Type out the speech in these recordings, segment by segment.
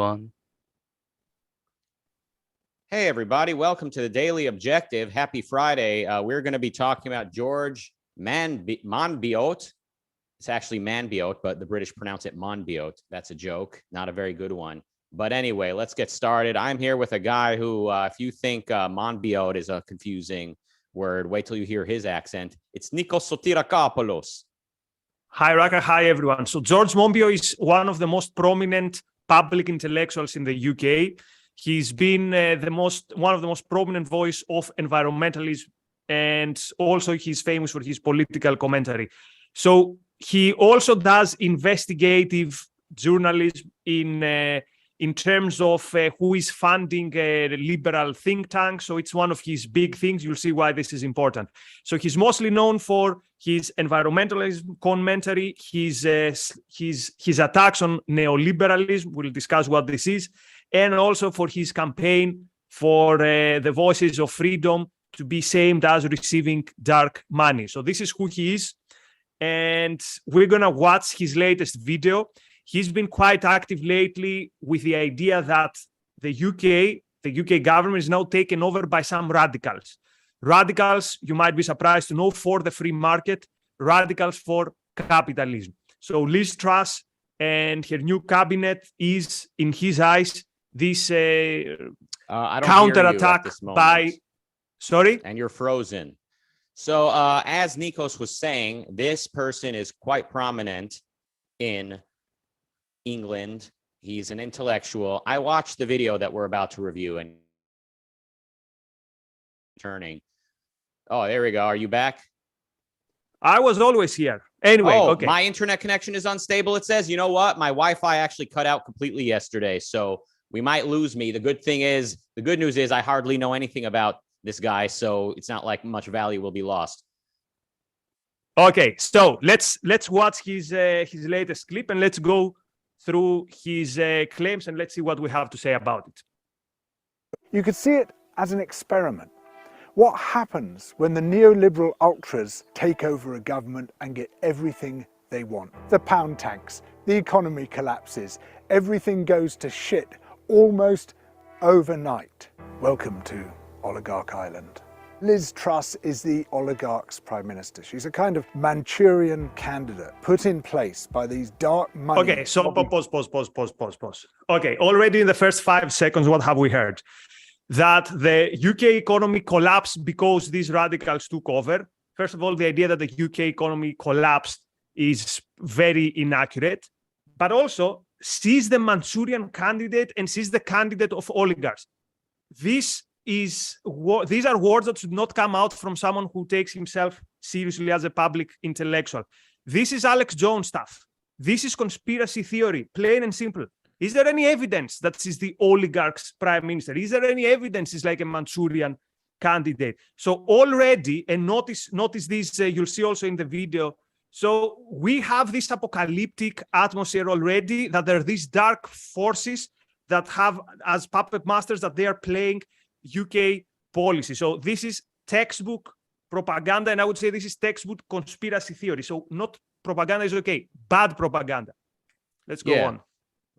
one. Hey, everybody. Welcome to the Daily Objective. Happy Friday. We're going to be talking about George Monbiot. It's actually Monbiot, but the British pronounce it Monbiot. That's a joke. Not a very good one. But anyway, let's get started. I'm here with a guy who, if you think Monbiot is a confusing word, wait till you hear his accent. It's Nikos Rucka. Hi, Rucka. Hi, everyone. So George Monbiot is one of the most prominent public intellectuals in the UK. He's been one of the most prominent voice of environmentalism, and also he's famous for his political commentary. So he also does investigative journalism in terms of who is funding a liberal think tank. So it's one of his big things. You'll see why this is important. So he's mostly known for his environmentalism commentary, his attacks on neoliberalism. We'll discuss what this is. And also for his campaign for the voices of freedom to be same as receiving dark money. So this is who he is. And we're going to watch his latest video. He's been quite active lately with the idea that the UK government is now taken over by some radicals. Radicals, you might be surprised to know, for the free market, radicals for capitalism. So Liz Truss and her new cabinet is, in his eyes, this counterattack by... Sorry? And you're frozen. So as Nikos was saying, this person is quite prominent in England. He's an intellectual. I watched the video that we're about to review and turning. Oh, there we go. Are you back? I was always here. Anyway, okay. My internet connection is unstable, it says. You know what? My Wi-Fi actually cut out completely yesterday, so we might lose me. The good news is I hardly know anything about this guy, so it's not like much value will be lost. Okay, so let's watch his latest clip and let's go through his claims and let's see what we have to say about it. You could see it as an experiment. What happens when the neoliberal ultras take over a government and get everything they want? The pound tanks, the economy collapses, everything goes to shit almost overnight. Welcome to Oligarch Island. Liz Truss is the oligarch's prime minister. She's a kind of Manchurian candidate put in place by these dark money... Okay, so pause. Okay, already in the first 5 seconds, what have we heard? That the UK economy collapsed because these radicals took over. First of all, the idea that the UK economy collapsed is very inaccurate, but also she's the Manchurian candidate and she's the candidate of oligarchs. These are words that should not come out from someone who takes himself seriously as a public intellectual. This is Alex Jones stuff. This is conspiracy theory, plain and simple. Is there any evidence that she's the oligarch's prime minister? Is there any evidence she's like a Manchurian candidate? So already, and notice this, you'll see also in the video. So we have this apocalyptic atmosphere already, that there are these dark forces that have as puppet masters that they are playing UK policy. So this is textbook propaganda, and I would say this is textbook conspiracy theory. So not propaganda is okay, bad propaganda. Let's go on.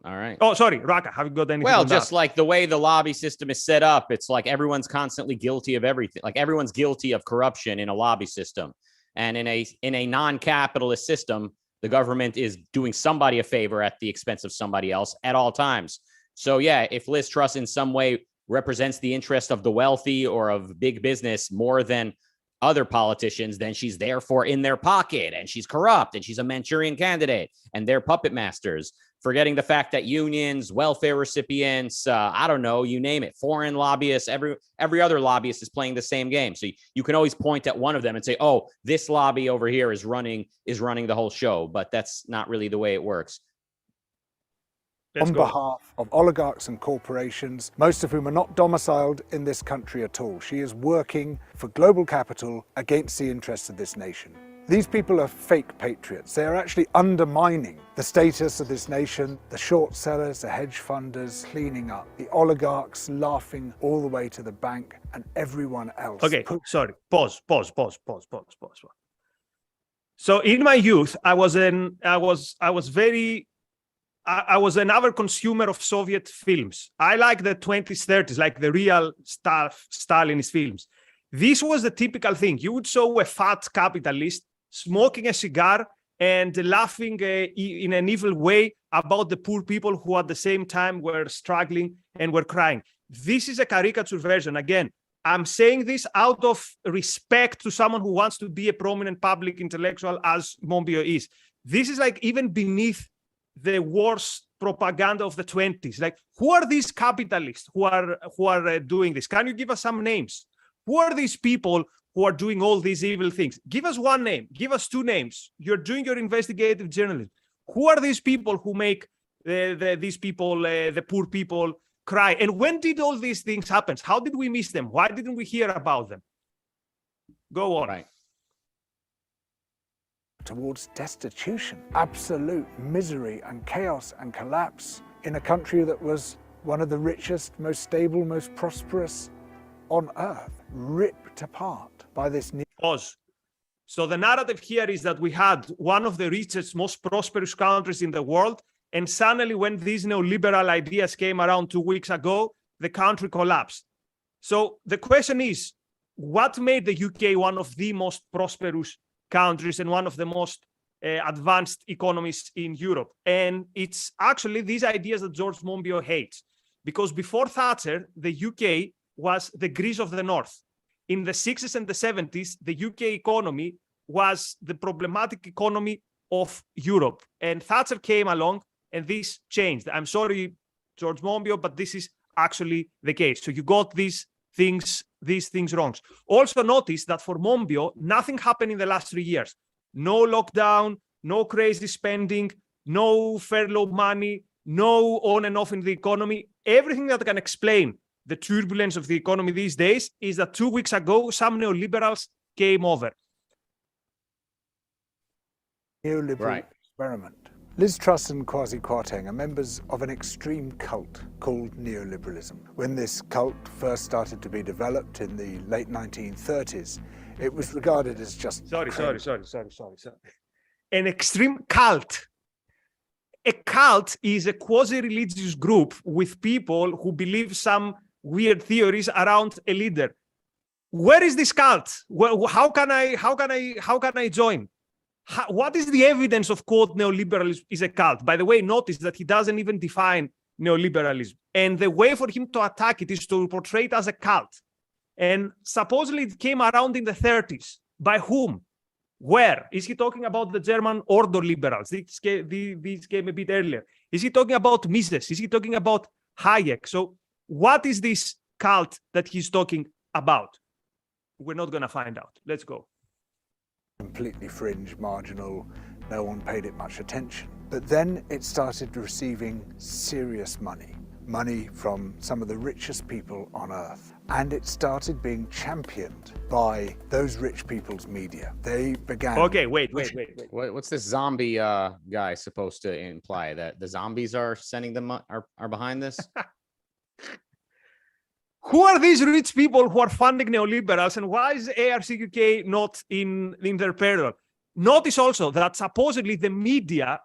All right. Oh, sorry, Rucka, have you got anything? Well, just like the way the lobby system is set up, it's like everyone's constantly guilty of everything. Like everyone's guilty of corruption in a lobby system. And in a non-capitalist system, the government is doing somebody a favor at the expense of somebody else at all times. So yeah, if Liz Truss in some way represents the interest of the wealthy or of big business more than other politicians, then she's therefore in their pocket and she's corrupt and she's a Manchurian candidate and they're puppet masters, forgetting the fact that unions, welfare recipients, I don't know, you name it, foreign lobbyists, every other lobbyist is playing the same game. So you can always point at one of them and say, oh, this lobby over here is running the whole show, but that's not really the way it works. On behalf of oligarchs and corporations, most of whom are not domiciled in this country at all. She is working for global capital against the interests of this nation. These people are fake patriots. They are actually undermining the status of this nation, the short sellers, the hedge funders cleaning up, the oligarchs laughing all the way to the bank, and everyone else. Okay, sorry, pause. So in my youth, I was I was another consumer of Soviet films. I like the 20s, 30s, like the real stuff, Stalinist films. This was the typical thing. You would show a fat capitalist smoking a cigar and laughing in an evil way about the poor people who at the same time were struggling and were crying. This is a caricature version. Again, I'm saying this out of respect to someone who wants to be a prominent public intellectual as Monbiot is. This is like even beneath the worst propaganda of the 20s. Like, who are these capitalists who are doing this? Can you give us some names? Who are these people who are doing all these evil things? Give us one name. Give us two names. You're doing your investigative journalism. Who are these people who make the poor people cry? And when did all these things happen? How did we miss them? Why didn't we hear about them? Go on. Right. Towards destitution, absolute misery and chaos and collapse in a country that was one of the richest, most stable, most prosperous on earth, ripped apart by this new... Pause. So the narrative here is that we had one of the richest, most prosperous countries in the world, and suddenly when these neoliberal ideas came around 2 weeks ago, the country collapsed. So the question is, what made the UK one of the most prosperous countries and one of the most advanced economies in Europe? And it's actually these ideas that George Monbiot hates. Because before Thatcher, the UK was the Greece of the North. In the 60s and the 70s, the UK economy was the problematic economy of Europe. And Thatcher came along and this changed. I'm sorry, George Monbiot, but this is actually the case. So you got these things wrong. Also notice that for Monbiot, nothing happened in the last 3 years. No lockdown, no crazy spending, no furlough money, no on and off in the economy. Everything that can explain the turbulence of the economy these days is that 2 weeks ago, some neoliberals came over. Neoliberal experiment. Liz Truss and Kwasi Kwarteng are members of an extreme cult called neoliberalism. When this cult first started to be developed in the late 1930s, it was regarded as just... Sorry. An extreme cult. A cult is a quasi-religious group with people who believe some weird theories around a leader. Where is this cult? How can I join? What is the evidence of quote neoliberalism is a cult? By the way, notice that he doesn't even define neoliberalism. And the way for him to attack it is to portray it as a cult. And supposedly it came around in the 30s. By whom? Where? Is he talking about the German order liberals? These came a bit earlier. Is he talking about Mises? Is he talking about Hayek? So what is this cult that he's talking about? We're not going to find out. Let's go. Completely fringe, marginal, no one paid it much attention. But then it started receiving serious money from some of the richest people on earth. And it started being championed by those rich people's media. They began... Okay, wait. What's this zombie guy supposed to imply? That the zombies are sending them, are behind this? Who are these rich people who are funding neoliberals, and why is ARCUK not in their payroll? Notice also that supposedly the media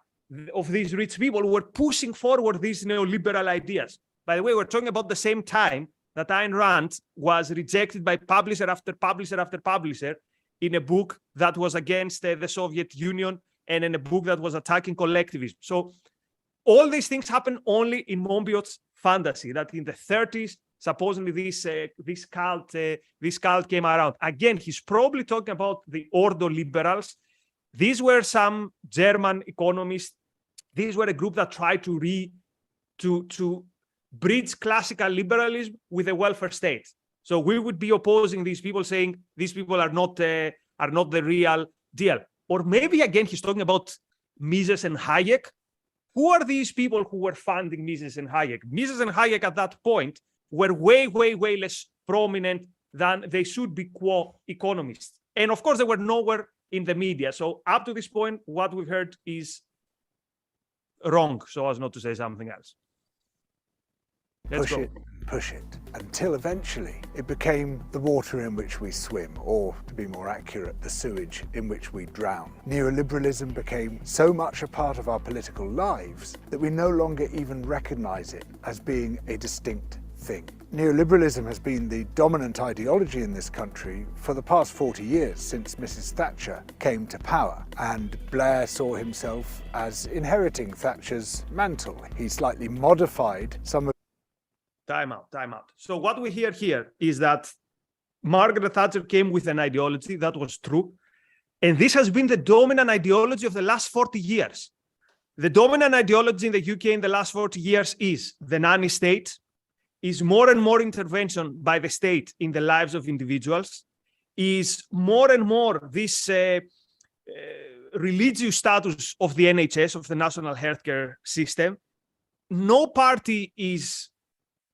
of these rich people were pushing forward these neoliberal ideas. By the way, we're talking about the same time that Ayn Rand was rejected by publisher after publisher after publisher in a book that was against the Soviet Union and in a book that was attacking collectivism. So all these things happen only in Monbiot's fantasy, that in the 30s, supposedly this cult came around. Again, he's probably talking about the ordo liberals. These were some German economists. These were a group that tried to bridge classical liberalism with a welfare state. So we would be opposing these people, saying these people are not the real deal. Or maybe again he's talking about Mises and Hayek. Who are these people who were funding Mises and Hayek? Mises and Hayek at that point were way less prominent than they should be quo economists. And of course, they were nowhere in the media. So up to this point, what we've heard is wrong, so as not to say something else. Let's go. push it, until eventually it became the water in which we swim, or to be more accurate, the sewage in which we drown. Neoliberalism became so much a part of our political lives that we no longer even recognize it as being a distinct thing. Neoliberalism has been the dominant ideology in this country for the past 40 years, since Mrs. Thatcher came to power, and Blair saw himself as inheriting Thatcher's mantle. He slightly modified some of... Time out. So what we hear here is that Margaret Thatcher came with an ideology that was true, and this has been the dominant ideology of the last 40 years. The dominant ideology in the UK in the last 40 years is the nanny state, is more and more intervention by the state in the lives of individuals, is more and more this religious status of the NHS, of the National Healthcare System. No party is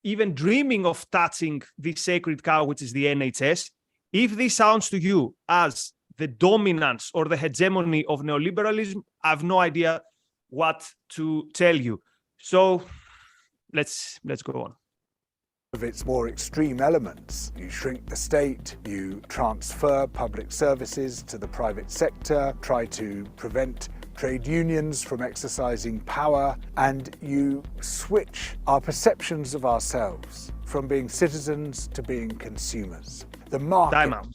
even dreaming of touching the sacred cow, which is the NHS. If this sounds to you as the dominance or the hegemony of neoliberalism, I have no idea what to tell you. So let's go on. Of its more extreme elements. You shrink the state, you transfer public services to the private sector, try to prevent trade unions from exercising power, and you switch our perceptions of ourselves from being citizens to being consumers. The market... Time out.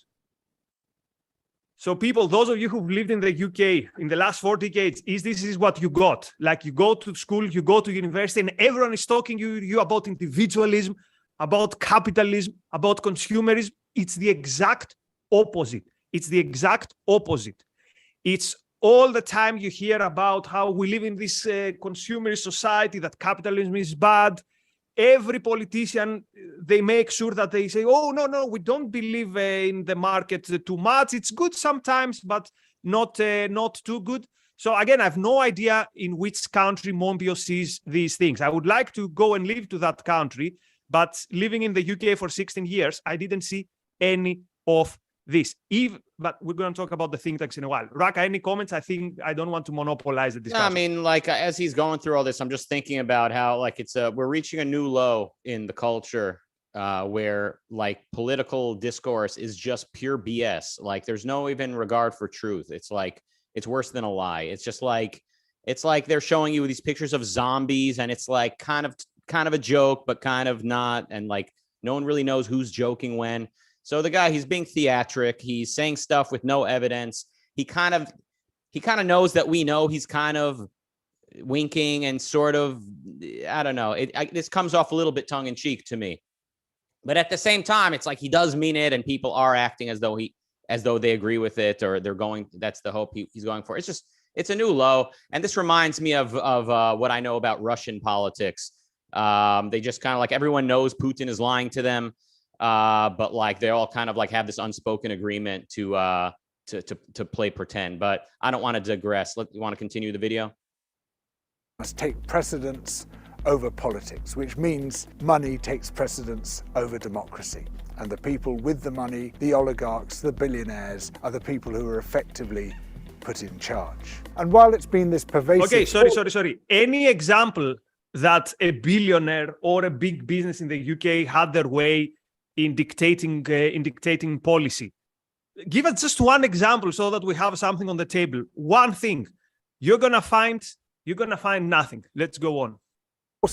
So people, those of you who've lived in the UK in the last 4 decades, this is what you got. Like, you go to school, you go to university, and everyone is talking to you about individualism, about capitalism, about consumerism. It's the exact opposite. It's all the time you hear about how we live in this consumerist society, that capitalism is bad. Every politician, they make sure that they say, oh, no, we don't believe in the market too much. It's good sometimes, but not too good. So again, I have no idea in which country Monbiot sees these things. I would like to go and live to that country, but living in the UK for 16 years, I didn't see any of this. But we're going to talk about the think tanks in a while. Rucka, any comments? I think I don't want to monopolize the discussion. I mean, like, as he's going through all this, I'm just thinking about how, like, we're reaching a new low in the culture where, like, political discourse is just pure BS. Like, there's no even regard for truth. It's like, it's worse than a lie. It's just like, it's like they're showing you these pictures of zombies, and it's like kind of a joke, but kind of not. And like, no one really knows who's joking when. So the guy, he's being theatric. He's saying stuff with no evidence. He kind of knows that we know he's kind of winking and sort of, I don't know. This comes off a little bit tongue in cheek to me, but at the same time, it's like he does mean it, and people are acting as though they agree with it, or they're going. That's the hope he's going for. It's a new low, and this reminds me of what I know about Russian politics. They just kind of, like, everyone knows Putin is lying to them. But like, they all kind of like have this unspoken agreement to play pretend. But I don't want to digress. You want to continue the video? Must take precedence over politics, which means money takes precedence over democracy. And the people with the money, the oligarchs, the billionaires, are the people who are effectively put in charge. And while it's been this pervasive... Okay, sorry. Any example that a billionaire or a big business in the UK had their way in dictating policy? Give us just one example so that we have something on the table. One thing. You're gonna find nothing. Let's go on.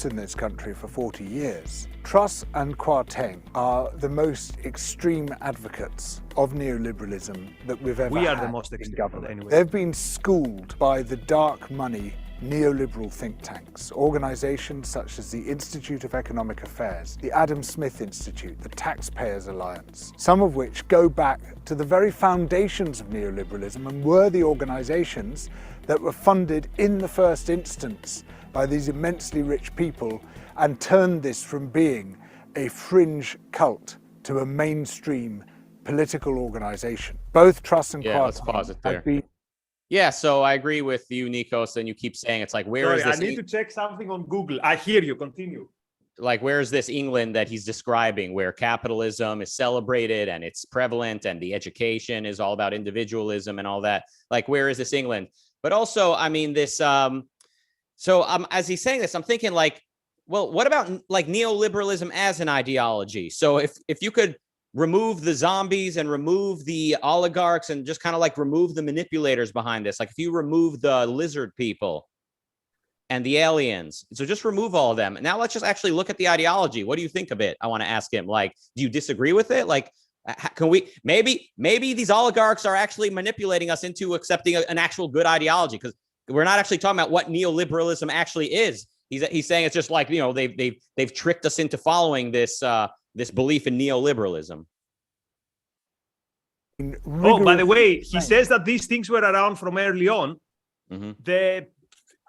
In this country for 40 years, Truss and Kwarteng are the most extreme advocates of neoliberalism that we've ever had. We are the most extreme, anyway. They've been schooled by the dark money neoliberal think tanks, organizations such as the Institute of Economic Affairs, the Adam Smith Institute, the Taxpayers Alliance, some of which go back to the very foundations of neoliberalism and were the organizations that were funded in the first instance by these immensely rich people, and turned this from being a fringe cult to a mainstream political organization. Both Truss and Kwarteng let's pause it there. Yeah, so I agree with you, Nikos, and you keep saying it's like, where is this? I need to check something on Google. I hear you. Continue. Like, where is this England that he's describing, where capitalism is celebrated and it's prevalent and the education is all about individualism and all that? Like, where is this England? But also, I mean, this... as he's saying this, I'm thinking, like, Well, what about like neoliberalism as an ideology? So if you could remove the zombies and remove the oligarchs and just kind of like remove the manipulators behind this, like if you remove the lizard people and the aliens, so just remove all of them. Now let's just actually look at the ideology. What do you think of it? I want to ask him. Like, do you disagree with it? Like, can we maybe these oligarchs are actually manipulating us into accepting an actual good ideology? Because we're not actually talking about what neoliberalism actually is. He's saying it's just like, you know, they've tricked us into following this this belief in neoliberalism. Oh, by the way, he says that these things were around from early on. Mm-hmm. The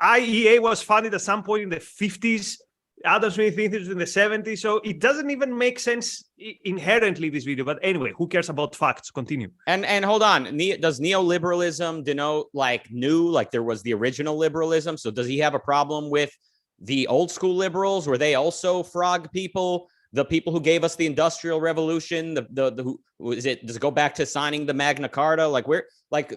IEA was founded at some point in the 50s. Adam Smith thinks it was in the 70s. So it doesn't even make sense inherently, this video. But anyway, who cares about facts? Continue. And hold on. Does neoliberalism denote like new, like there was the original liberalism? So does he have a problem with the old school liberals? Were they also frog people? The people who gave us the Industrial Revolution, does it go back to signing the Magna Carta? Like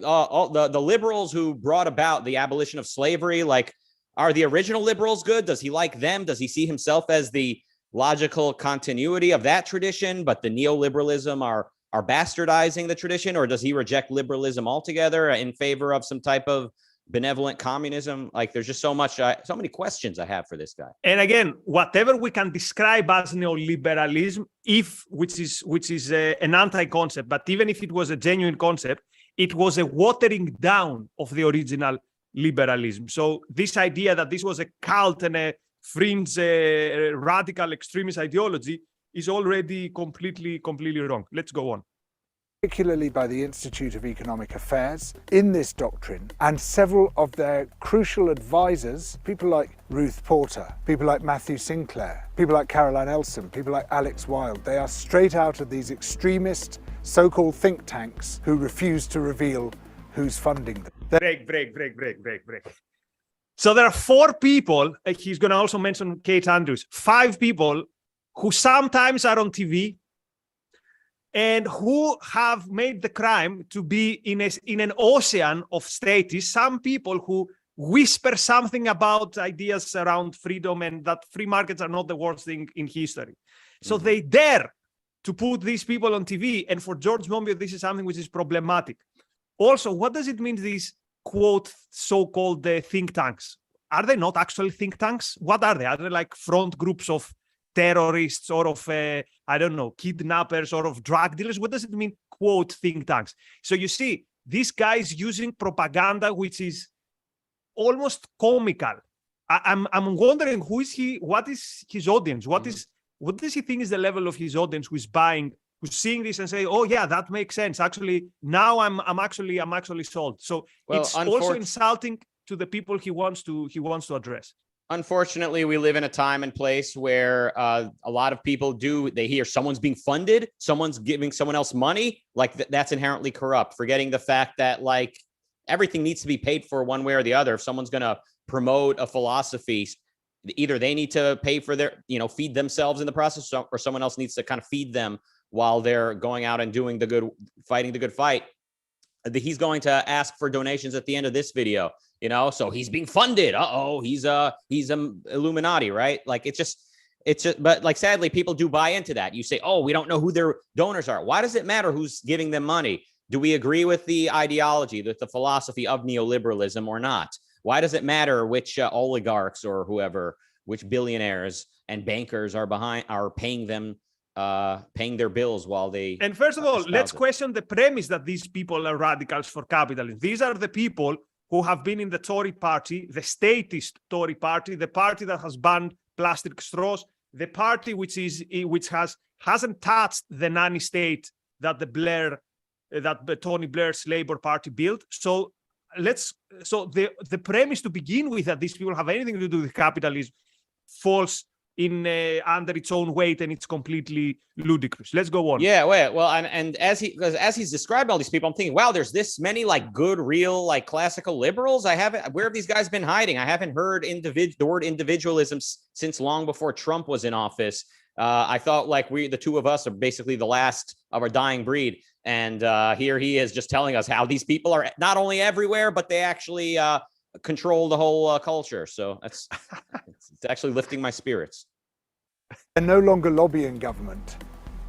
all the liberals who brought about the abolition of slavery, like, are the original liberals good? Does he like them? Does he see himself as the logical continuity of that tradition, but the neoliberalism are bastardizing the tradition? Or does he reject liberalism altogether in favor of some type of benevolent communism? Like, there's just so many questions I have for this guy. And again, whatever we can describe as neoliberalism, which is an anti-concept, but even if it was a genuine concept, it was a watering down of the original liberalism. So this idea that this was a cult and a fringe radical extremist ideology is already completely wrong. Let's go on. Particularly by the Institute of Economic Affairs, in this doctrine, and several of their crucial advisors, people like Ruth Porter, people like Matthew Sinclair, people like Caroline Elson, people like Alex Wilde. They are straight out of these extremist so-called think tanks who refuse to reveal who's funding them. Break. So there are 4 people, he's going to also mention Kate Andrews, 5 people who sometimes are on TV and who have made the crime to be in an ocean of status. Some people who whisper something about ideas around freedom and that free markets are not the worst thing in history. So they dare to put these people on TV. And for George Monbiot, this is something which is problematic. Also, what does it mean, these, quote, so-called think tanks? Are they not actually think tanks? What are they? Are they like front groups of terrorists or of, I don't know, kidnappers or of drug dealers? What does it mean, quote, think tanks? So you see, this guy is using propaganda which is almost comical. I'm wondering, who is he? What is his audience? What does he think is the level of his audience who's seeing this and say, oh yeah, that makes sense. Actually, now I'm actually sold. So it's also insulting to the people he wants to address. Unfortunately, we live in a time and place where a lot of people they hear someone's being funded, someone's giving someone else money, like that's inherently corrupt, forgetting the fact that like everything needs to be paid for one way or the other. If someone's going to promote a philosophy, either they need to pay for their, feed themselves in the process, or someone else needs to kind of feed them while they're going out and doing fighting the good fight. He's going to ask for donations at the end of this video, so he's being funded. He's Illuminati, right? Like it's just, but like, sadly, people do buy into that. You say, oh, we don't know who their donors are. Why does it matter who's giving them money? Do we agree with the ideology, with the philosophy of neoliberalism or not? Why does it matter which oligarchs or whoever, which billionaires and bankers are paying them, paying their bills while they... And first of all, let's question the premise that these people are radicals for capitalism. These are the people who have been in the Tory party, the statist Tory party, the party that has banned plastic straws, the party which hasn't touched the nanny state that Tony Blair's Labour Party built. So the premise to begin with, that these people have anything to do with capitalism, falls in under its own weight, and it's completely ludicrous. Let's go on. Yeah, well, and as he's described all these people, I'm thinking, wow, there's this many like good, real, like classical liberals. Where have these guys been hiding? I haven't heard the word individualism since long before Trump was in office. I thought like the two of us are basically the last of our dying breed. And here he is just telling us how these people are not only everywhere, but they actually control the whole culture. So it's actually lifting my spirits. They're no longer lobbying government,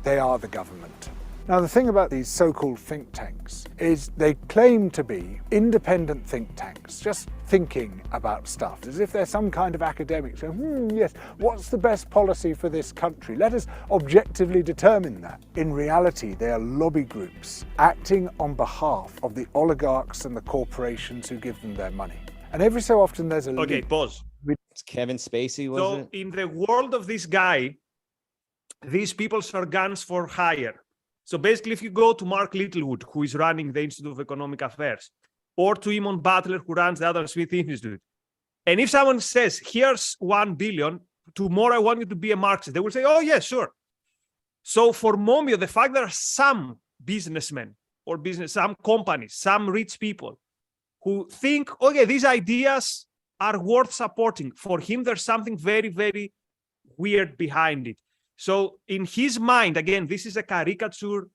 they are the government. Now, the thing about these so-called think tanks is they claim to be independent think tanks, just thinking about stuff, as if they're some kind of academics. Yes, what's the best policy for this country? Let us objectively determine that. In reality, they are lobby groups acting on behalf of the oligarchs and the corporations who give them their money. And every so often there's a Okay, pause. It's Kevin Spacey, was So it? in the world of this guy, these people are guns for hire. So basically, if you go to Mark Littlewood, who is running the Institute of Economic Affairs, or to Eamon Butler, who runs the Adam Smith Institute, and if someone says, here's 1 billion, tomorrow I want you to be a Marxist, they will say, oh, yeah, sure. So for Monbiot, the fact there are some businessmen or some companies, some rich people who think, okay, these ideas are worth supporting. For him, there's something very, very weird behind it. So in his mind, again, this is a caricature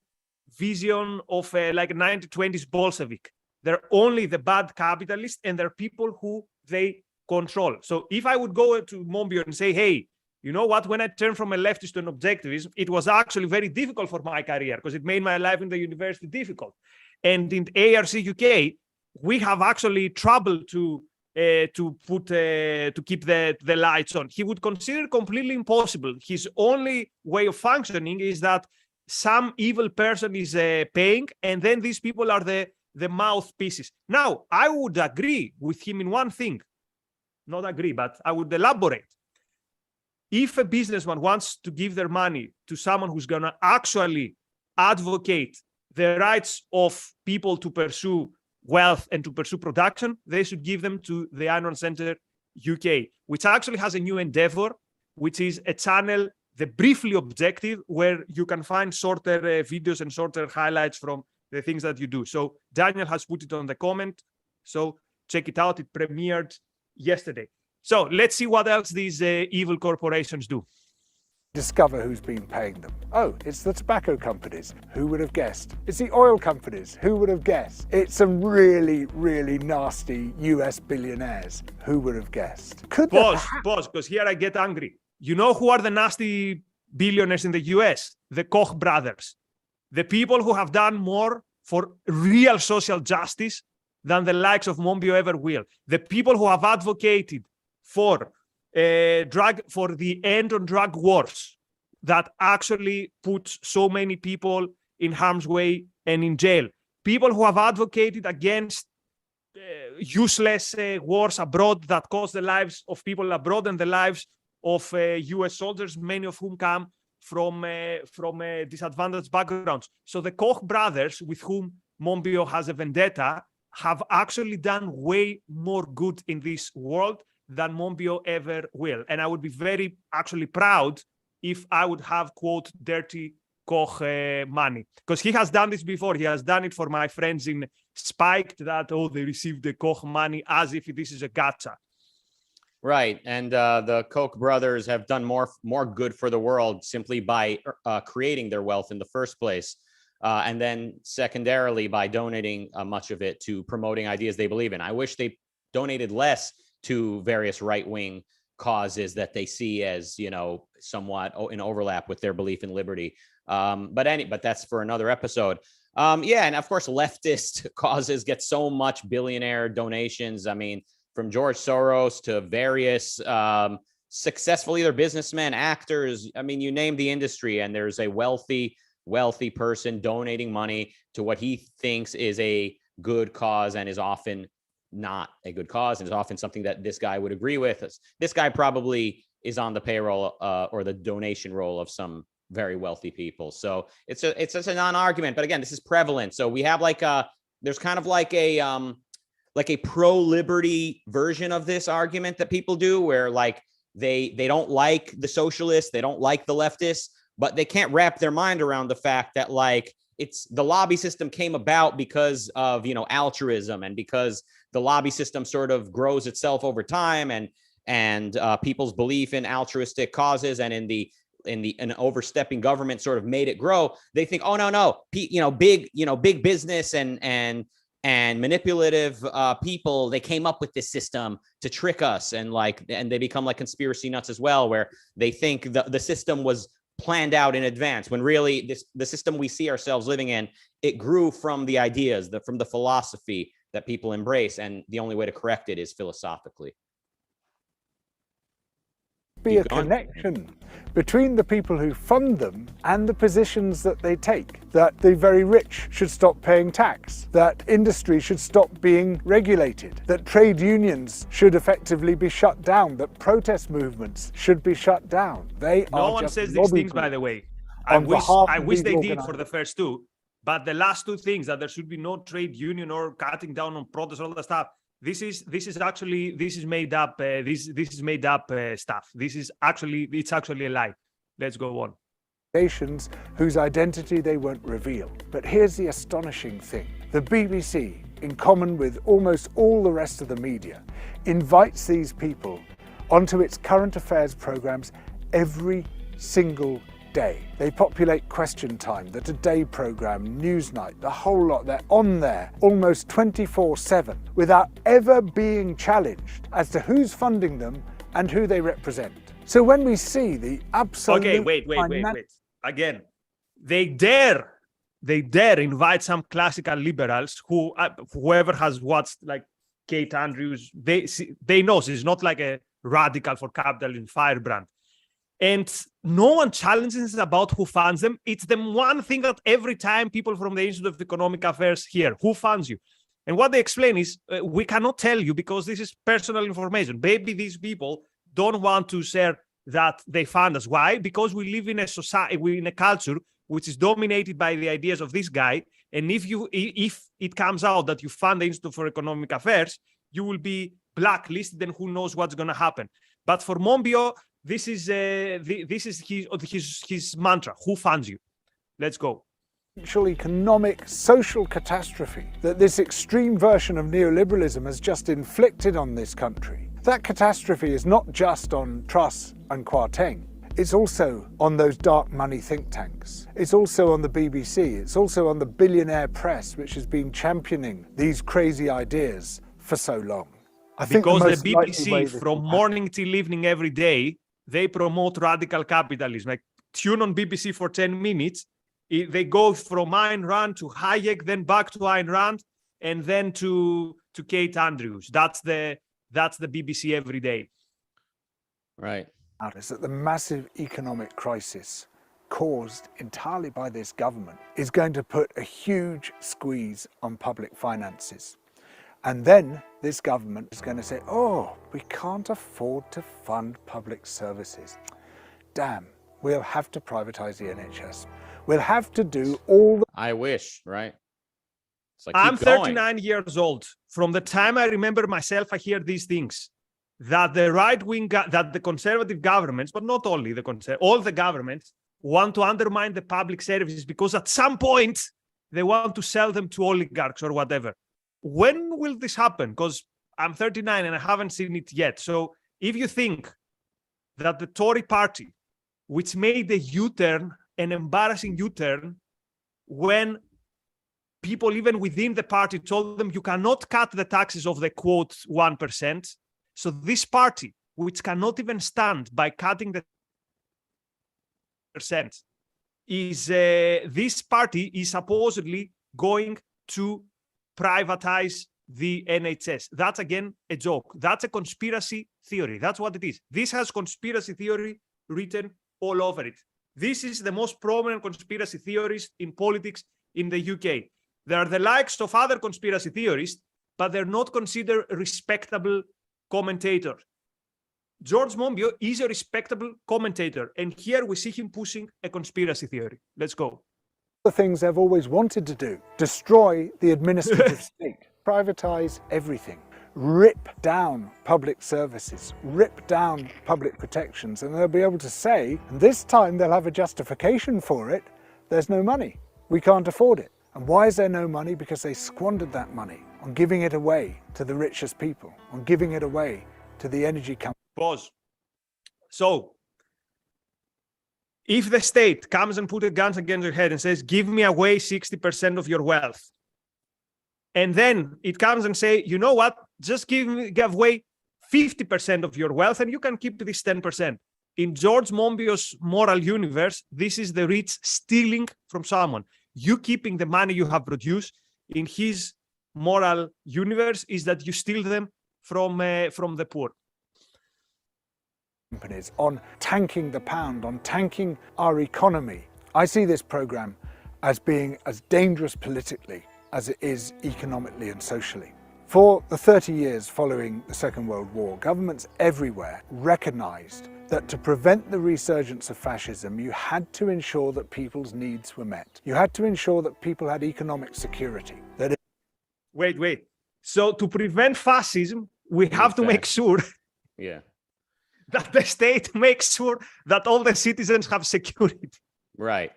vision of like 1920s Bolshevik. They're only the bad capitalists and they're people who they control. So if I would go to Monbiot and say, hey, you know what, when I turned from a leftist to an objectivist, it was actually very difficult for my career because it made my life in the university difficult. And in ARCUK, we have actually trouble to keep the lights on. He would consider it completely impossible. His only way of functioning is that some evil person is paying, and then these people are the mouthpieces. Now, I would agree with him in one thing. Not agree, but I would elaborate. If a businessman wants to give their money to someone who's going to actually advocate the rights of people to pursue wealth and to pursue production, they should give them to the Ayn Rand Center UK, which actually has a new endeavor, which is a channel, the Briefly Objective, where you can find shorter videos and shorter highlights from the things that you do. So Daniel has put it on the comment, so check it out. It premiered yesterday. So let's see what else these evil corporations do. Discover who's been paying them. Oh, it's the tobacco companies. Who would have guessed? It's the oil companies. Who would have guessed? It's some really, really nasty US billionaires. Who would have guessed? Pause, because here I get angry. You know who are the nasty billionaires in the US? The Koch brothers. The people who have done more for real social justice than the likes of Monbiot ever will. The people who have advocated for the end on drug wars that actually puts so many people in harm's way and in jail. People who have advocated against useless wars abroad that cost the lives of people abroad and the lives of US soldiers, many of whom come from disadvantaged backgrounds. So the Koch brothers, with whom Monbiot has a vendetta, have actually done way more good in this world than Monbiot ever will. And I would be very actually proud if I would have, quote, dirty Koch money. Because he has done this before. He has done it for my friends in Spiked that, oh, they received the Koch money as if this is a gacha. Right. And the Koch brothers have done more good for the world simply by creating their wealth in the first place. And then secondarily by donating much of it to promoting ideas they believe in. I wish they donated less to various right-wing causes that they see as, you know, somewhat in overlap with their belief in liberty. But that's for another episode. Yeah, and of course, leftist causes get so much billionaire donations. I mean, from George Soros to various successful either businessmen, actors. I mean, you name the industry, and there's a wealthy person donating money to what he thinks is a good cause and is often not a good cause, and is often something that this guy would agree with. This guy probably is on the payroll or the donation roll of some very wealthy people. So it's just a non-argument. But again, this is prevalent. So we have there's kind of like a pro-liberty version of this argument that people do, where like they don't like the socialists, they don't like the leftists, but they can't wrap their mind around the fact that like it's the lobby system came about because of, you know, altruism, and because the lobby system sort of grows itself over time, and people's belief in altruistic causes and in overstepping government sort of made it grow. They think, oh no, big business and and manipulative people, they came up with this system to trick us, and they become like conspiracy nuts as well, where they think the system was planned out in advance, when really the system we see ourselves living in, it grew from the ideas, from the philosophy that people embrace, and the only way to correct it is philosophically. Be a connection between the people who fund them and the positions that they take, that the very rich should stop paying tax, that industry should stop being regulated, that trade unions should effectively be shut down, that protest movements should be shut down. No one says these things, by the way. I wish they did for the first two, but the last two things, that there should be no trade union or cutting down on protests, all that stuff, this is made up. This is made up stuff. It's actually a lie. Let's go on. Nations whose identity they won't reveal. But here's the astonishing thing: the BBC, in common with almost all the rest of the media, invites these people onto its current affairs programs every single day. They populate Question Time, the Today program, Newsnight, the whole lot. They're on there almost 24/7 without ever being challenged as to who's funding them and who they represent. So when we see the absolute... Okay, wait. Again, they dare invite some classical liberals who, whoever has watched like Kate Andrews, they know it's not like a radical for capitalism firebrand. And no one challenges about who funds them. It's the one thing that every time people from the Institute of Economic Affairs hear, who funds you? And what they explain is, we cannot tell you because this is personal information. Maybe these people don't want to share that they fund us. Why? Because we live in a society, we're in a culture which is dominated by the ideas of this guy. And if it comes out that you fund the Institute for Economic Affairs, you will be blacklisted, and who knows what's going to happen. But for Monbiot, this is his mantra. Who funds you? Let's go. Economic, social catastrophe that this extreme version of neoliberalism has just inflicted on this country. That catastrophe is not just on Truss and Kwarteng. It's also on those dark money think tanks. It's also on the BBC. It's also on the billionaire press, which has been championing these crazy ideas for so long. Because the BBC, from morning till evening every day, they promote radical capitalism. Like, tune on BBC for 10 minutes. They go from Ayn Rand to Hayek, then back to Ayn Rand, and then to Kate Andrews. That's the BBC every day. Right. Is that the massive economic crisis caused entirely by this government is going to put a huge squeeze on public finances. And then this government is going to say, oh, we can't afford to fund public services. Damn, we'll have to privatize the NHS. We'll have to do all the... I wish, right? It's like, I'm 39 years old. From the time I remember myself, I hear these things. That the right-wing, that the conservative governments, but not only all the governments, want to undermine the public services because at some point they want to sell them to oligarchs or whatever. When will this happen? Because I'm 39 and I haven't seen it yet. So if you think that the Tory party, which made a U-turn, an embarrassing U-turn, when people even within the party told them you cannot cut the taxes of the quote 1%. So this party, which cannot even stand by cutting the percent, this party is supposedly going to privatize the NHS. That's again a joke. That's a conspiracy theory. That's what it is. This has conspiracy theory written all over it. This is the most prominent conspiracy theorist in politics in the UK. They are the likes of other conspiracy theorists, but they're not considered respectable commentators. George Monbiot is a respectable commentator, and here we see him pushing a conspiracy theory. Let's go. The things they've always wanted to do: destroy the administrative state, privatize everything, rip down public services, rip down public protections, and they'll be able to say, and this time they'll have a justification for it, there's no money, we can't afford it. And why is there no money? Because they squandered that money on giving it away to the richest people, on giving it away to the energy companies. Pause. So, if the state comes and puts a gun against your head and says, give me away 60% of your wealth, And then it comes and say, you know what, just give away 50% of your wealth and you can keep this 10%. In George Monbiot's moral universe, this is the rich stealing from someone. You keeping the money you have produced. In his moral universe is that you steal them from the poor. Companies on tanking the pound, on tanking our economy. I see this program as being as dangerous politically as it is economically and socially. For the 30 years following the Second World War, governments everywhere recognized that to prevent the resurgence of fascism, you had to ensure that people's needs were met. You had to ensure that people had economic security. Wait. So to prevent fascism, we have to make sure that the state makes sure that all the citizens have security. Right.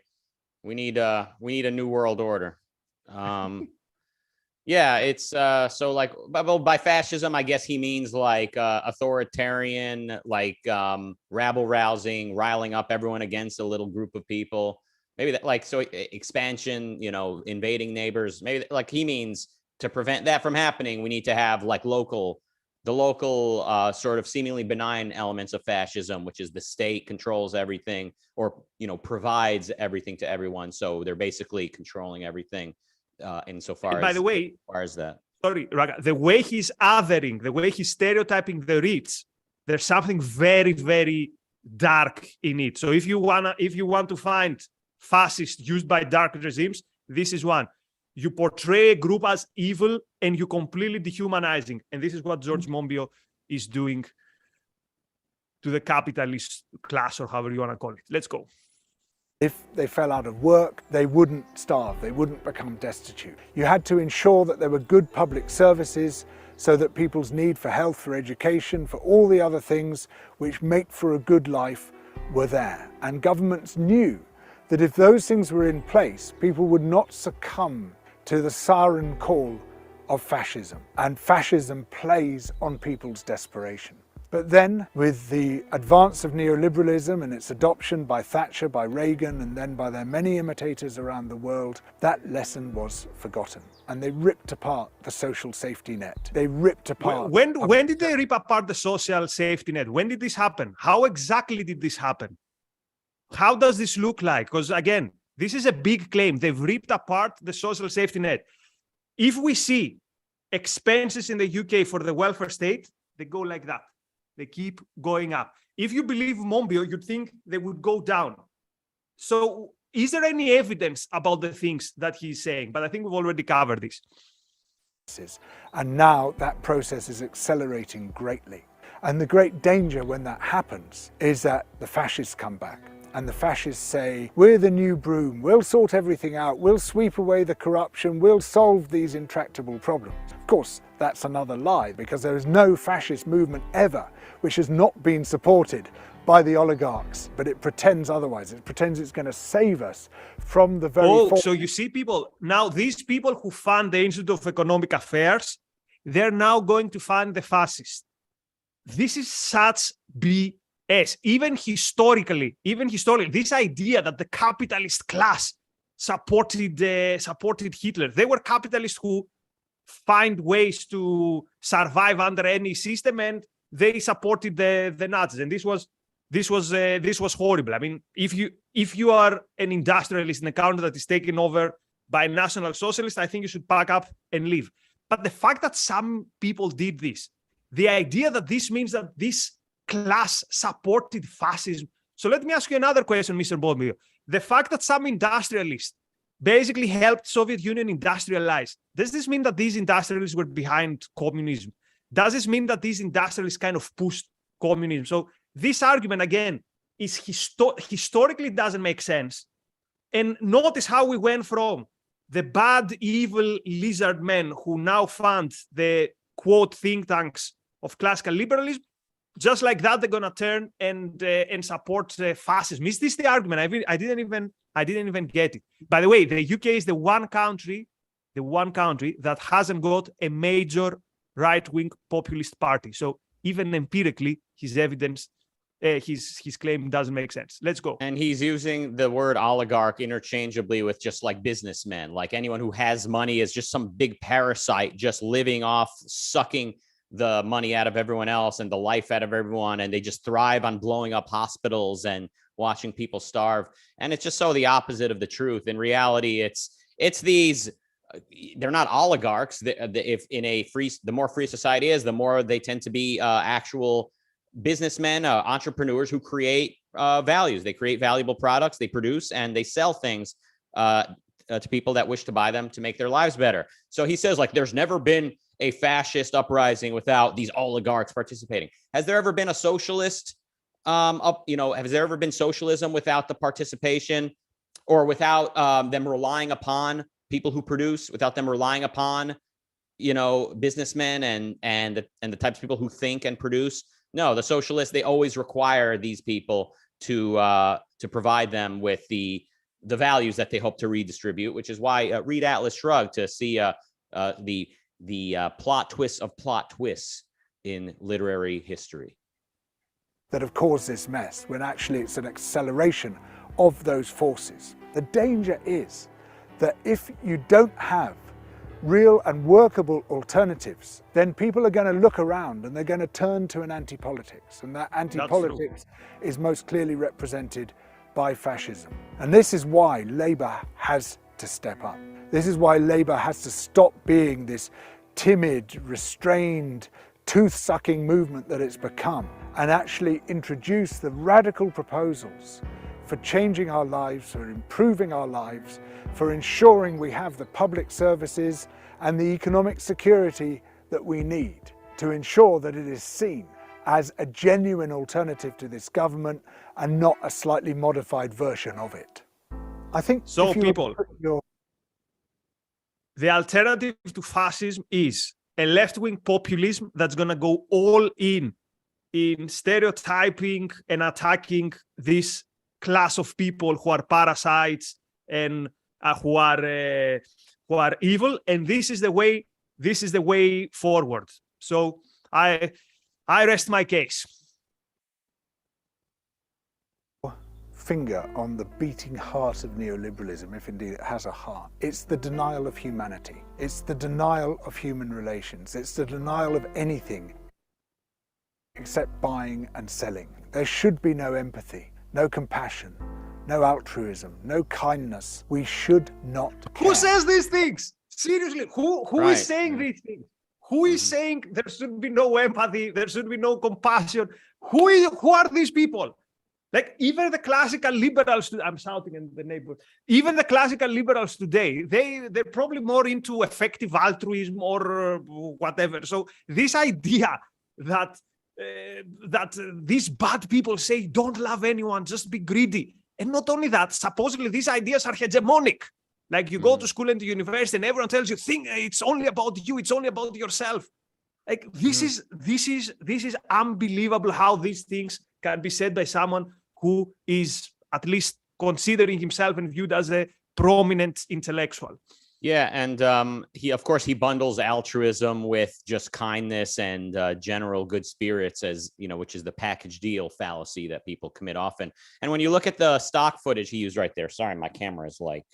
We need a new world order. Yeah, it's so like by fascism, I guess he means like authoritarian, like rabble rousing, riling up everyone against a little group of people. Maybe that like so expansion, you know, invading neighbors. Maybe like he means to prevent that from happening, we need to have like the local sort of seemingly benign elements of fascism, which is the state controls everything or, you know, provides everything to everyone. So they're basically controlling everything. Insofar by as the way, requires that. Sorry, Rucka, the way he's othering, the way he's stereotyping the rich, there's something very, very dark in it. So if you want to find fascists used by dark regimes, this is one. You portray a group as evil and you completely dehumanizing. And this is what George Monbiot is doing to the capitalist class, or however you want to call it. Let's go. If they fell out of work, they wouldn't starve, they wouldn't become destitute. You had to ensure that there were good public services so that people's need for health, for education, for all the other things which make for a good life were there. And governments knew that if those things were in place, people would not succumb to the siren call of fascism. And fascism plays on people's desperation. But then, with the advance of neoliberalism and its adoption by Thatcher, by Reagan, and then by their many imitators around the world, that lesson was forgotten. And they ripped apart the social safety net. They ripped apart... When did they rip apart the social safety net? When did this happen? How exactly did this happen? How does this look like? Because again, this is a big claim. They've ripped apart the social safety net. If we see expenses in the UK for the welfare state, they go like that. They keep going up. If you believe Monbiot, you'd think they would go down. So is there any evidence about the things that he's saying? But I think we've already covered this. And now that process is accelerating greatly. And the great danger when that happens is that the fascists come back. And the fascists say, we're the new broom, we'll sort everything out, we'll sweep away the corruption, we'll solve these intractable problems. Of course, that's another lie, because there is no fascist movement ever which has not been supported by the oligarchs, but it pretends otherwise. It pretends it's going to save us from the very... So you see people, now these people who fund the Institute of Economic Affairs, they're now going to fund the fascists. This is such BS. Even historically, this idea that the capitalist class supported Hitler. They were capitalists who find ways to survive under any system, and they supported the Nazis. And this was horrible. I mean, if you are an industrialist in a country that is taken over by National Socialists, I think you should pack up and leave. But the fact that some people did this, the idea that this means that this class supported fascism. So let me ask you another question, Mr. Monbiot. The fact that some industrialists basically helped Soviet Union industrialize, does this mean that these industrialists were behind communism? Does this mean that these industrialists kind of pushed communism? So this argument, again, is historically doesn't make sense. And notice how we went from the bad, evil lizard men who now fund the, quote, think tanks of classical liberalism. Just like that, they're gonna turn and support fascism. Is this the argument? I didn't even get it. By the way, the UK is the one country that hasn't got a major right-wing populist party. So even empirically, his evidence his claim doesn't make sense. Let's go. And he's using the word oligarch interchangeably with just like businessmen, like anyone who has money is just some big parasite, just living off sucking the money out of everyone else and the life out of everyone. And they just thrive on blowing up hospitals and watching people starve. And it's just so the opposite of the truth. In reality, it's these, they're not oligarchs. If in a free, the more free society is, the more they tend to be actual businessmen, entrepreneurs who create values. They create valuable products, they produce, and they sell things to people that wish to buy them to make their lives better. So he says, like, there's never been a fascist uprising without these oligarchs participating. Has there ever been a socialist has there ever been socialism without the participation, or without them relying upon people who produce, without them relying upon, businessmen and the types of people who think and produce? No, the socialists, they always require these people to provide them with the values that they hope to redistribute, which is why read Atlas Shrugged to see the plot twists of plot twists in literary history that have caused this mess, when actually it's an acceleration of those forces. The danger is that if you don't have real and workable alternatives, then people are going to look around and they're going to turn to an anti-politics. And that anti-politics is most clearly represented by fascism. And this is why Labour has to step up. This is why Labour has to stop being this timid, restrained, tooth-sucking movement that it's become, and actually introduce the radical proposals for changing our lives, for improving our lives, for ensuring we have the public services and the economic security that we need to ensure that it is seen as a genuine alternative to this government and not a slightly modified version of it. I think so. People, the alternative to fascism is a left-wing populism that's going to go all in stereotyping and attacking this class of people who are parasites and who are evil, and this is the way forward. So I rest my case. Finger on the beating heart of neoliberalism, if indeed it has a heart. It's the denial of humanity. It's the denial of human relations. It's the denial of anything except buying and selling. There should be no empathy, no compassion, no altruism, no kindness. We should not care. Who says these things? Seriously, who is saying these things? Who is saying there should be no empathy, there should be no compassion? Who are these people? Like, even the classical liberals, I'm shouting in the neighborhood, even the classical liberals today, they're probably more into effective altruism or whatever. So this idea that these bad people say, don't love anyone, just be greedy. And not only that, supposedly these ideas are hegemonic. Like, you go to school and to university and everyone tells you, think it's only about you, it's only about yourself. Like, this is unbelievable how these things can be said by someone who is at least considering himself and viewed as a prominent intellectual. Yeah, and he bundles altruism with just kindness and general good spirits, as which is the package deal fallacy that people commit often. And when you look at the stock footage he used right there, sorry, my camera is like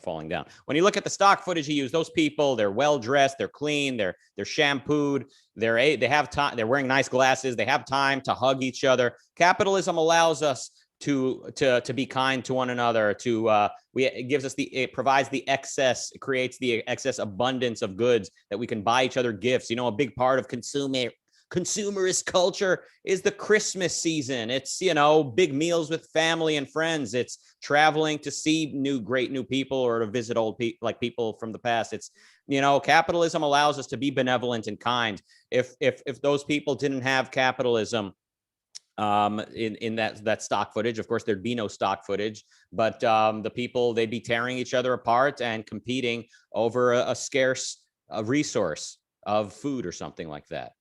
falling down. When you look at the stock footage he used, those people, they're well dressed, they're clean, they're shampooed, they have time, they're wearing nice glasses, they have time to hug each other. Capitalism allows us to be kind to one another, it provides the excess, it creates the excess abundance of goods that we can buy each other gifts. A big part of consumerist culture is the Christmas season. It's, big meals with family and friends. It's traveling to see great new people or to visit old people, like people from the past. It's, capitalism allows us to be benevolent and kind. If those people didn't have capitalism, in that stock footage, of course, there'd be no stock footage, but the people, they'd be tearing each other apart and competing over a scarce resource of food or something like that.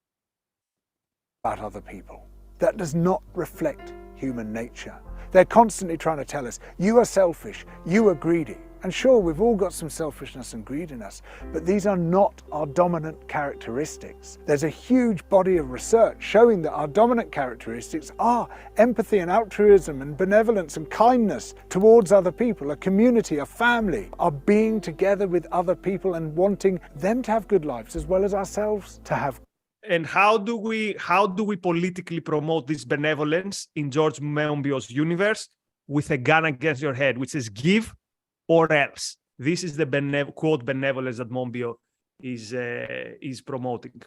About other people. That does not reflect human nature. They're constantly trying to tell us, you are selfish, you are greedy. And sure, we've all got some selfishness and greed in us, but these are not our dominant characteristics. There's a huge body of research showing that our dominant characteristics are empathy and altruism and benevolence and kindness towards other people, a community, a family, our being together with other people and wanting them to have good lives as well as ourselves to have. And how do we politically promote this benevolence in George Monbiot's universe? With a gun against your head, which says give or else. This is the quote benevolence that Monbiot is promoting.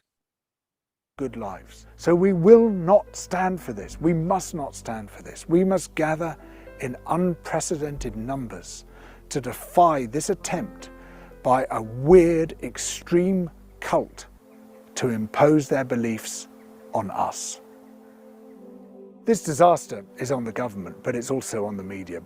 Good lives. So we will not stand for this. We must not stand for this. We must gather in unprecedented numbers to defy this attempt by a weird, extreme cult to impose their beliefs on us. This disaster is on the government, but it's also on the media.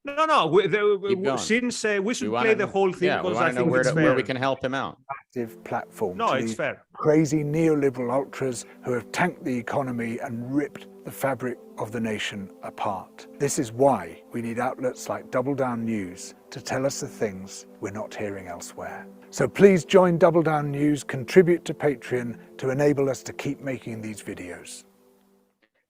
No. Since we should play the whole thing, yeah, because I think know it's where we can help him out. Active platform. No, to it's these fair. Crazy neoliberal ultras who have tanked the economy and ripped the fabric of the nation apart. This is why we need outlets like Double Down News to tell us the things we're not hearing elsewhere. So please join Double Down News, contribute to Patreon to enable us to keep making these videos.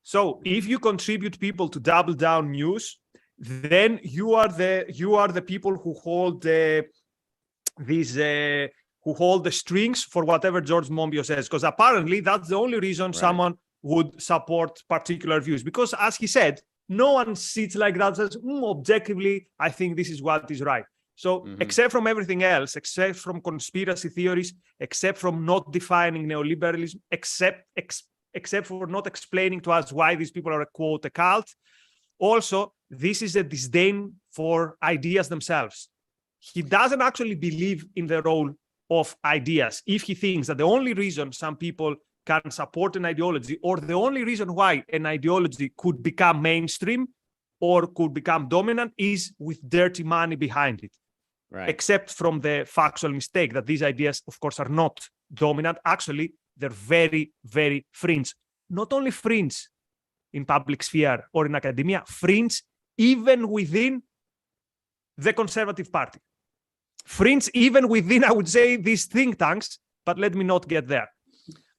So if you contribute people to Double Down News, then you are the people who hold the strings for whatever George Monbiot says, because apparently that's the only reason someone would support particular views. Because as he said, no one sits like that and says, objectively, I think this is what is right. So except from everything else, except from conspiracy theories, except from not defining neoliberalism, except for not explaining to us why these people are a quote a cult. Also, this is a disdain for ideas themselves. He doesn't actually believe in the role of ideas if he thinks that the only reason some people can support an ideology, or the only reason why an ideology could become mainstream or could become dominant, is with dirty money behind it. Right. Except from the factual mistake that these ideas, of course, are not dominant. Actually, they're very, very fringe. Not only fringe in public sphere or in academia, fringe even within the Conservative Party. Fringe even within, I would say, these think tanks, but let me not get there.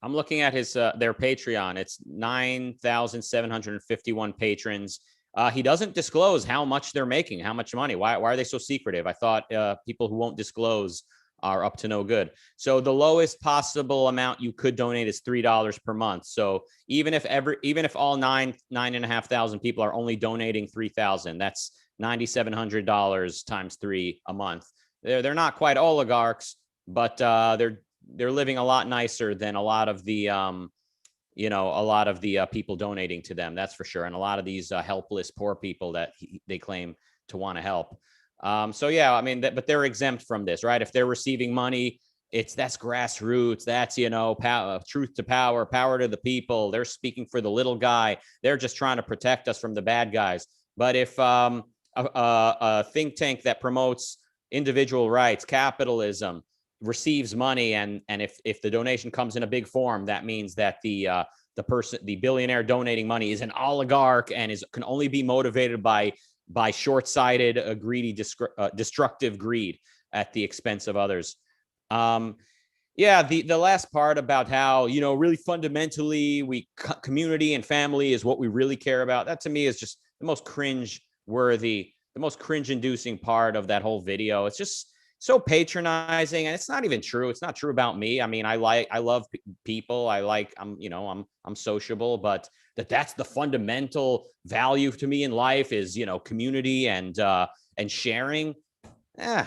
I'm looking at his their Patreon. It's 9,751 patrons. He doesn't disclose how much they're making, how much money. Why are they so secretive? I thought people who won't disclose are up to no good. So the lowest possible amount you could donate is $3 per month. So even if all 9,500 people are only donating 3,000, that's $9,700 times 3 a month. They're not quite oligarchs, but they're living a lot nicer than a lot of the people donating to them. That's for sure. And a lot of these helpless poor people that they claim to want to help. So yeah, I mean, but they're exempt from this, right? If they're receiving money, that's grassroots. That's, truth to power, power to the people. They're speaking for the little guy. They're just trying to protect us from the bad guys. But if a think tank that promotes individual rights, capitalism, receives money, and if the donation comes in a big form, that means that the billionaire donating money is an oligarch and can only be motivated by short-sighted, greedy, destructive greed at the expense of others. The last part about how, really fundamentally community and family is what we really care about. That to me is just the most cringe-worthy, the most cringe-inducing part of that whole video. It's just so patronizing, and it's not even true. It's not true about me. I mean, I love people. I'm sociable, but that's the fundamental value to me in life is, community and sharing. I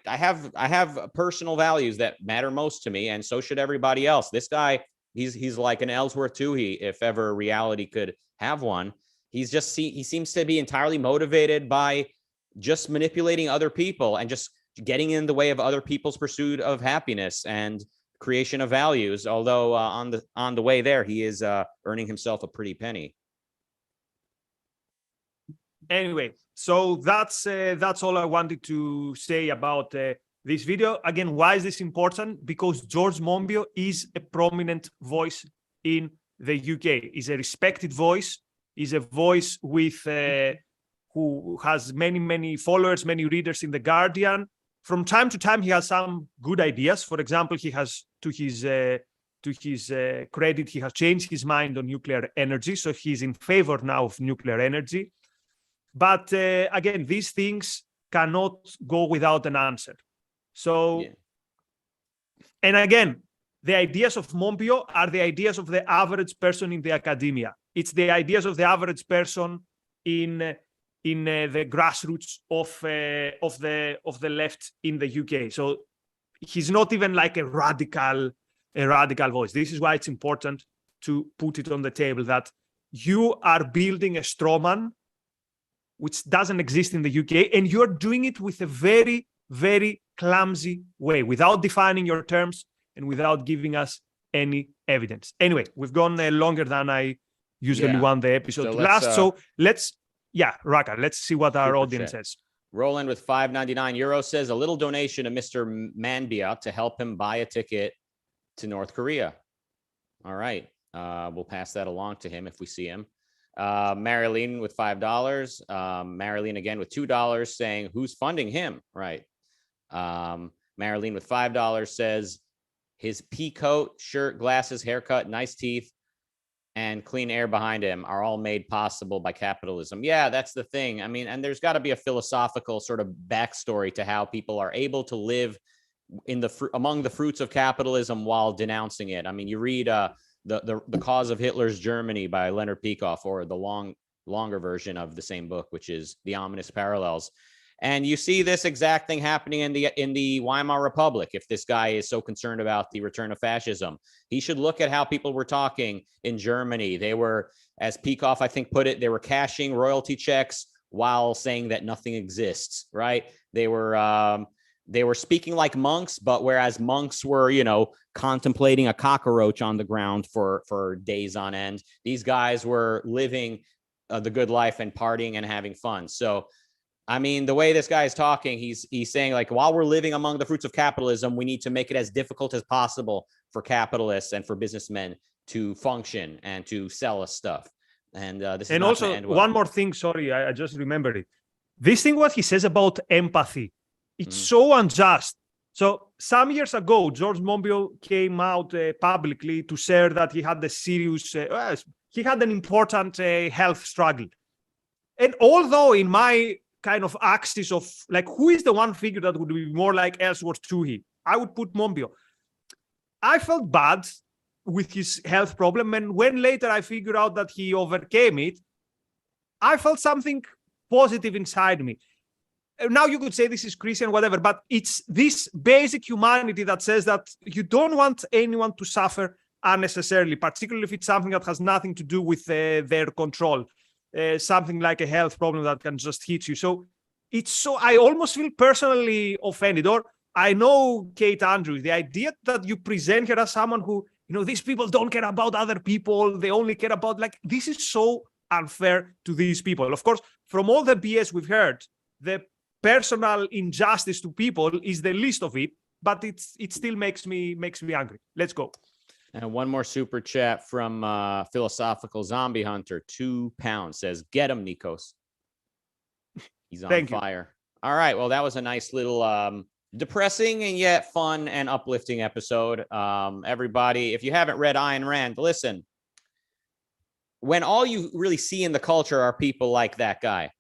have personal values that matter most to me, and so should everybody else. This guy, he's like an Ellsworth Toohey, if ever reality could have one. He seems to be entirely motivated by just manipulating other people and just getting in the way of other people's pursuit of happiness and creation of values. Although on the way there, he is earning himself a pretty penny. Anyway, so that's all I wanted to say about this video. Again, why is this important? Because George Monbiot is a prominent voice in the UK. He's a respected voice. He's a voice with who has many followers, many readers in The Guardian. From time to time, he has some good ideas. For example, he has, to his credit, he has changed his mind on nuclear energy. So he's in favor now of nuclear energy. But again, these things cannot go without an answer. So, yeah. And again, the ideas of Monbiot are the ideas of the average person in the academia. It's the ideas of the average person in the grassroots of the left in the UK. So he's not even like a radical voice. This is why it's important to put it on the table that you are building a straw man which doesn't exist in the UK, and you're doing it with a very, very clumsy way, without defining your terms and without giving us any evidence. Anyway, we've gone longer than I usually want the episode to last. So let's, Rucka, let's see what our audience says. Roland with €5.99 says, a little donation to Mr. Monbiot to help him buy a ticket to North Korea. All right. We'll pass that along to him if we see him. Marilyn with $5. Marilyn again with $2 saying, who's funding him? Right. Marilyn with $5 says, his pea coat, shirt, glasses, haircut, nice teeth, and clean air behind him are all made possible by capitalism. Yeah, that's the thing. I mean, and there's got to be a philosophical sort of backstory to how people are able to live in among the fruits of capitalism while denouncing it. I mean, you read the Cause of Hitler's Germany by Leonard Peikoff, or the longer version of the same book, which is The Ominous Parallels. And you see this exact thing happening in the Weimar Republic. If this guy is so concerned about the return of fascism, he should look at how people were talking in Germany. They were, as Peikoff, I think, put it, they were cashing royalty checks while saying that nothing exists, right? They were speaking like monks, but whereas monks were, contemplating a cockroach on the ground for days on end, these guys were living the good life and partying and having fun. So, I mean, the way this guy is talking, he's saying, like, while we're living among the fruits of capitalism, we need to make it as difficult as possible for capitalists and for businessmen to function and to sell us stuff. And this is and not also gonna end well. One more thing. Sorry, I just remembered it. This thing, what he says about empathy, it's so unjust. So some years ago, George Monbiot came out publicly to share that he had he had an important health struggle. And although in my kind of axis of like, who is the one figure that would be more like Ellsworth Toohey, I would put Monbiot. I felt bad with his health problem, and when later I figured out that he overcame it, I felt something positive inside me. Now you could say this is Christian, whatever, but it's this basic humanity that says that you don't want anyone to suffer unnecessarily, particularly if it's something that has nothing to do with their control. Something like a health problem that can just hit you. So I almost feel personally offended. Or I know Kate Andrews, the idea that you present her as someone who, these people don't care about other people. They only care about, this is so unfair to these people. Of course, from all the BS we've heard, the personal injustice to people is the least of it, but it still makes me angry. Let's go. And one more super chat from Philosophical Zombie Hunter, £2 says, get him, Nikos. He's on fire. All right. Well, that was a nice little depressing and yet fun and uplifting episode. Everybody, if you haven't read Ayn Rand, listen. When all you really see in the culture are people like that guy,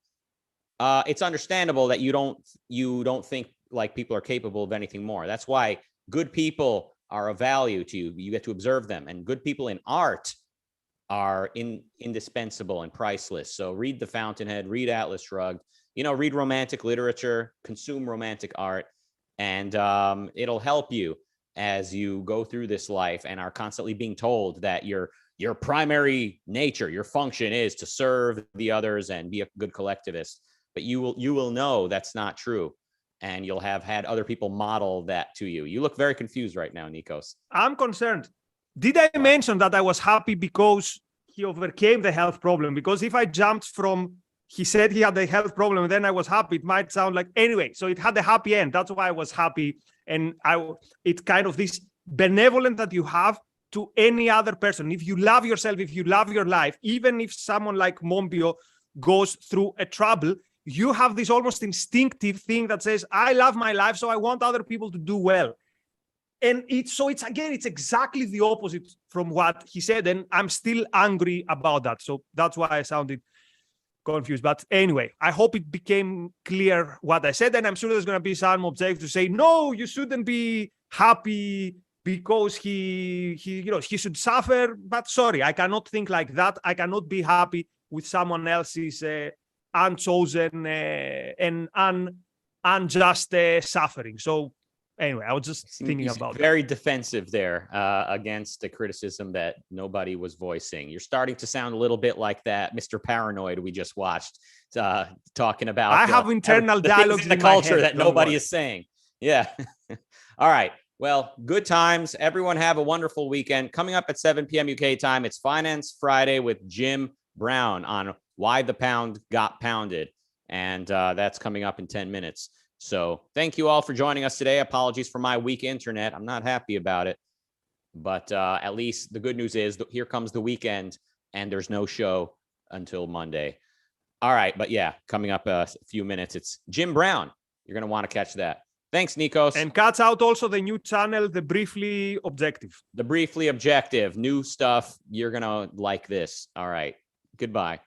it's understandable that you don't think like people are capable of anything more. That's why good people are of value to you. You get to observe them, and good people in art are indispensable and priceless. So read The Fountainhead, read Atlas Shrugged, read romantic literature, consume romantic art, and it'll help you as you go through this life and are constantly being told that your primary nature, your function is to serve the others and be a good collectivist. But you will know that's not true. And you'll have had other people model that to you. You look very confused right now, Nikos. I'm concerned. Did I mention that I was happy because he overcame the health problem? Because if I jumped from, he said he had a health problem and then I was happy, it might sound like, anyway, so it had a happy end. That's why I was happy. And it's kind of this benevolence that you have to any other person. If you love yourself, if you love your life, even if someone like Monbiot goes through a trouble, you have this almost instinctive thing that says, I love my life, so I want other people to do well. And it's exactly the opposite from what he said. And I'm still angry about that. So that's why I sounded confused. But anyway, I hope it became clear what I said. And I'm sure there's going to be some objects to say, no, you shouldn't be happy because he should suffer. But sorry, I cannot think like that. I cannot be happy with someone else's unchosen and unjust suffering. So anyway, I was just thinking about very defensive there against the criticism that nobody was voicing. You're starting to sound a little bit like that Mr. Paranoid we just watched, talking about. I have internal dialogues in the culture that nobody is saying. Yeah. All right. Well, good times. Everyone have a wonderful weekend. Coming up at 7 p.m. UK time, it's Finance Friday with Jim Brown on why the pound got pounded. And that's coming up in 10 minutes. So thank you all for joining us today. Apologies for my weak internet. I'm not happy about it. But at least the good news is that here comes the weekend and there's no show until Monday. All right. But yeah, coming up a few minutes, it's Jim Brown. You're going to want to catch that. Thanks, Nikos. And catch out also the new channel, The Briefly Objective. The Briefly Objective. New stuff. You're going to like this. All right. Goodbye.